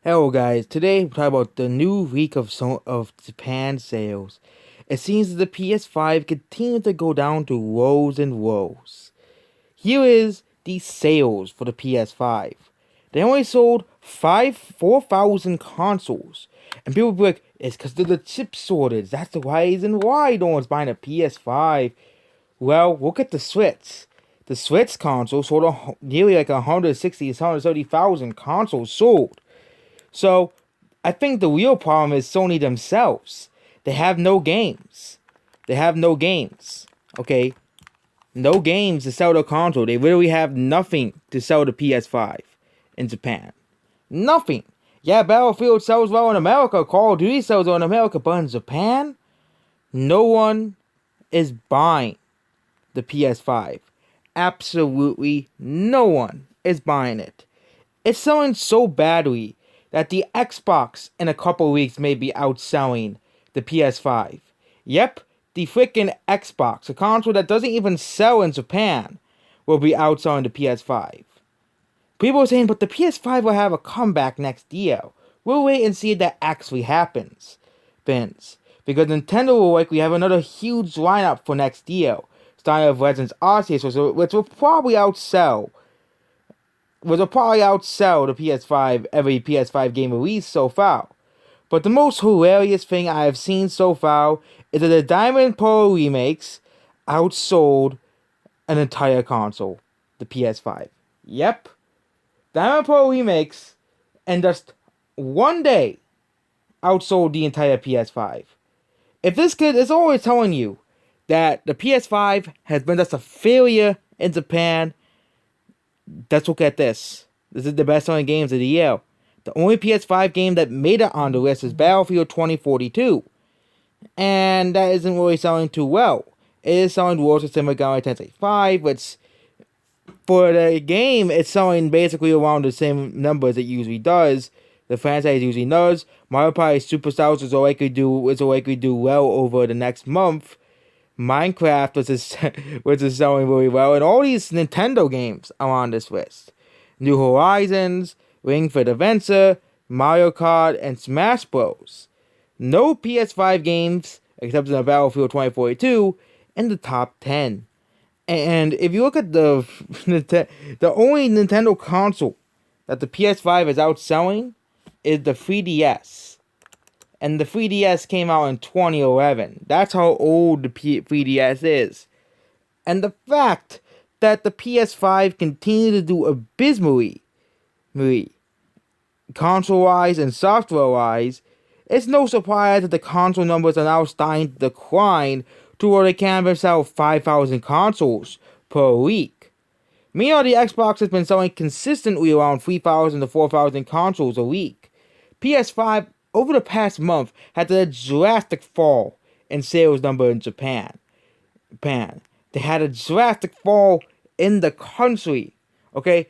Hello guys, today we're talking about the new week of Japan sales. It seems that the PS5 continued to go down to woes and woes. Here is the sales for the PS5. They only sold 4,000 consoles. And people be like, it's because of the chip shortage. That's the reason why no one's buying a PS5. Well, look at the Switch. The Switch console sold nearly like 160 to 130,000 consoles sold. So, I think the real problem is Sony themselves. They have no games. They have no games. Okay? No games to sell the console. They literally have nothing to sell the PS5 in Japan. Nothing. Yeah, Battlefield sells well in America. Call of Duty sells well in America. But in Japan, no one is buying the PS5. Absolutely no one is buying it. It's selling so badly that the Xbox in a couple weeks may be outselling the PS5. Yep, the freaking Xbox, a console that doesn't even sell in Japan, will be outselling the PS5. People are saying, but the PS5 will have a comeback next year. We'll wait and see if that actually happens. Because Nintendo will likely have another huge lineup for next year, starting with Legends Arceus, which will probably outsell the PS5 every PS5 game released so far. But the most hilarious thing I have seen so far is that the Diamond Pearl remakes outsold an entire console, the PS5. Yep, Diamond Pearl remakes in just one day outsold the entire PS5. If this kid is always telling you that the PS5 has been just a failure in Japan, let's look at this. This is the best-selling games of the year. The only PS5 game that made it on the list is Battlefield 2042. And that isn't really selling too well. It is selling worse than Megami Tensei 5, which, for the game, it's selling basically around the same numbers it usually does. The franchise usually does. Mario Party Superstars is likely do well over the next month. Minecraft, which is selling really well, and all these Nintendo games are on this list. New Horizons, Ring Fit Adventure, Mario Kart, and Smash Bros. No PS5 games, except in the Battlefield 2042, in the top 10. And if you look at the only Nintendo console that the PS5 is outselling is the 3DS. And the 3DS came out in 2011. That's how old the 3DS is. And the fact that the PS5 continued to do abysmally, console-wise and software-wise, it's no surprise that the console numbers are now starting to decline to where they can't even sell 5,000 consoles per week. Meanwhile, the Xbox has been selling consistently around 3,000 to 4,000 consoles a week. PS5 over the past month had a drastic fall in sales number in Japan. They had a drastic fall in the country. Okay?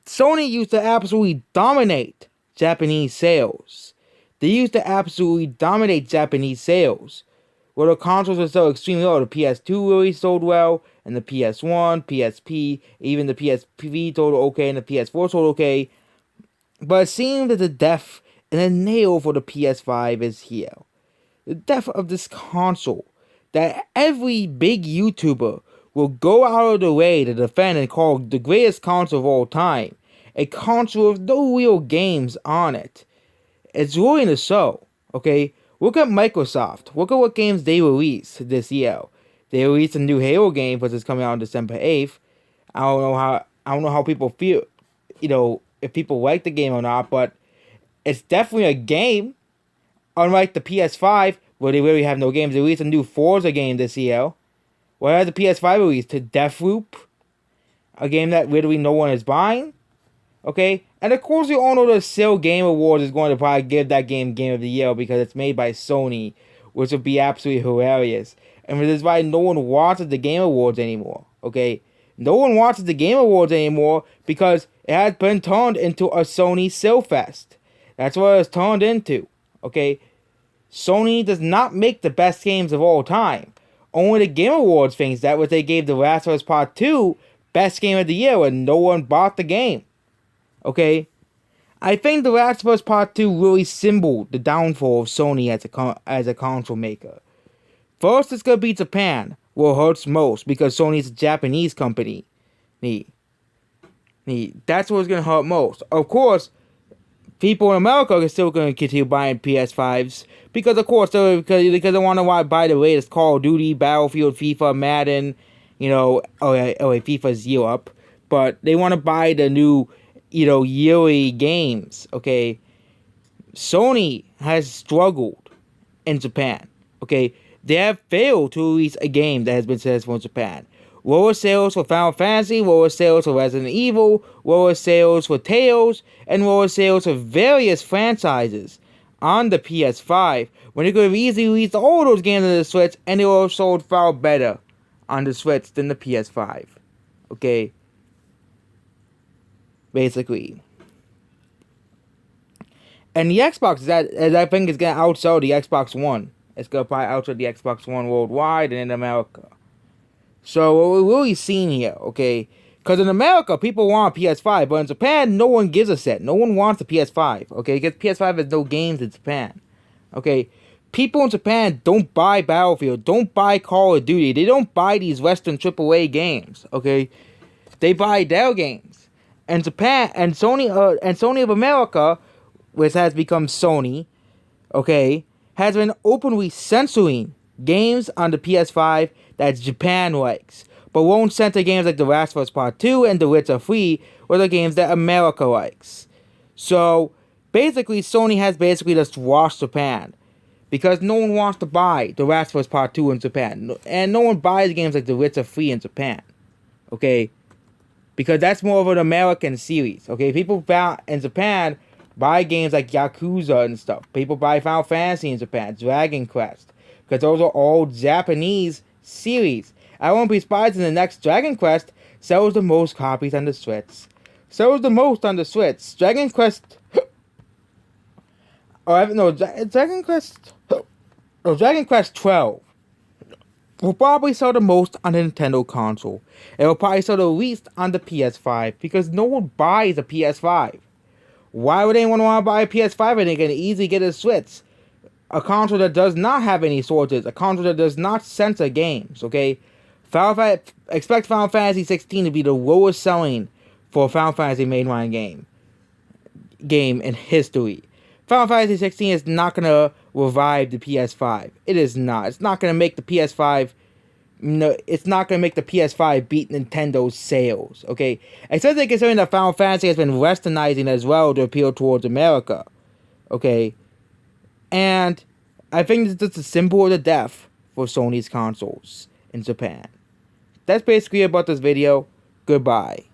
Sony used to absolutely dominate Japanese sales. They used to absolutely dominate Japanese sales. Where the consoles were so extremely well, the PS2 really sold well, and the PS1, PSP, even the PSP sold okay, and the PS4 sold okay. But it seems that the death and the nail for the PS5 is here. The death of this console that every big YouTuber will go out of the way to defend and call the greatest console of all time. A console with no real games on it. It's ruining the show, okay? Look at Microsoft. Look at what games they released this year. They released a new Halo game, which is coming out on December 8th. I don't know how people feel, if people like the game or not, but it's definitely a game. Unlike the PS5, where they really have no games. They released a new Forza game this year. What has the PS5 released? To Deathloop? A game that literally no one is buying? Okay? And of course, we all know the Sale Game Awards is going to probably give that game Game of the Year because it's made by Sony, which would be absolutely hilarious. And this is why no one watches the Game Awards anymore. Okay? No one watches the Game Awards anymore because it has been turned into a Sony Sillfest. That's what it's turned into. Okay? Sony does not make the best games of all time. Only the Game Awards thinks that, which they gave The Last of Us Part 2 Best Game of the Year when no one bought the game. Okay? I think The Last of Us Part 2 really symbolized the downfall of Sony as a console maker. First, it's gonna be Japan, where it hurts most because Sony's a Japanese company. That's what's gonna hurt most. Of course, people in America are still gonna continue buying PS5s because, of course, because they want to buy the latest Call of Duty, Battlefield, FIFA, Madden. FIFA's year up, but they want to buy the new, yearly games. Okay, Sony has struggled in Japan. Okay, they have failed to release a game that has been successful in Japan. Lower sales for Final Fantasy, lower sales for Resident Evil, lower sales for Tales, and lower sales for various franchises on the PS5, when they could have easily released all those games on the Switch, and they would have sold far better on the Switch than the PS5. Okay? Basically. And the Xbox, I think, is going to outsell the Xbox One. It's going to probably outsell the Xbox One worldwide and in America. So what we're really seeing here, okay? Because in America, people want a PS5, but in Japan, no one gives a shit. No one wants a PS5, okay? Because PS5 has no games in Japan, okay? People in Japan don't buy Battlefield, don't buy Call of Duty. They don't buy these Western AAA games, okay? They buy their games. And Japan and Sony of America, which has become Sony, okay, has been openly censoring games on the PS5 that Japan likes, but won't censor games like The Last of Us Part 2 and The Witcher 3, or the games that America likes. So, basically, Sony has just washed Japan, because no one wants to buy The Last of Us Part 2 in Japan, and no one buys games like The Witcher 3 in Japan, okay? Because that's more of an American series, okay? People in Japan buy games like Yakuza and stuff. People buy Final Fantasy in Japan, Dragon Quest, because those are all Japanese series. I won't be surprised if the next Dragon Quest sells the most copies on the Switch. Sells the most on the Switch. Dragon Quest... Dragon Quest 12 will probably sell the most on the Nintendo console. It will probably sell the least on the PS5, because no one buys a PS5. Why would anyone want to buy a PS5 when they can easily get a Switch? A console that does not have any sources, a console that does not censor games, okay? Expect Final Fantasy 16 to be the lowest selling for a Final Fantasy mainline game in history. Final Fantasy 16 is not going to revive the PS5. It is not. It's not going to make the PS5... No, it's not going to make the PS5 beat Nintendo's sales, okay? Especially considering that Final Fantasy has been westernizing as well to appeal towards America, okay? And I think this is a symbol of the death for Sony's consoles in Japan. That's basically about this video. Goodbye.